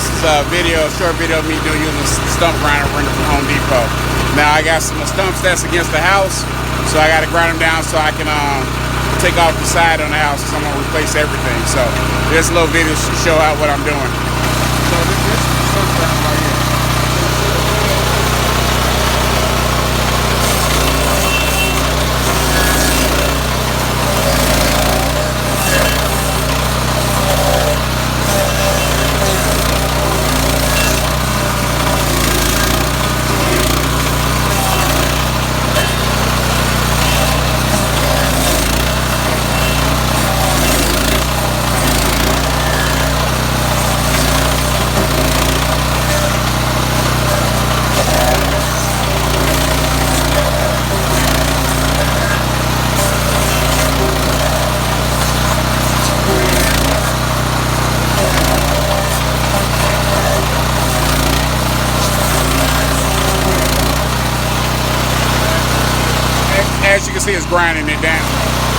this is a short video of me using a stump grinder rented from Home Depot. Now I got some stumps that's against the house, so I got to grind them down so I can take off the side on the house because I'm going to replace everything. So this little video to show out what I'm doing. So this is the stump grinder right here. As you can see, it's grinding it down.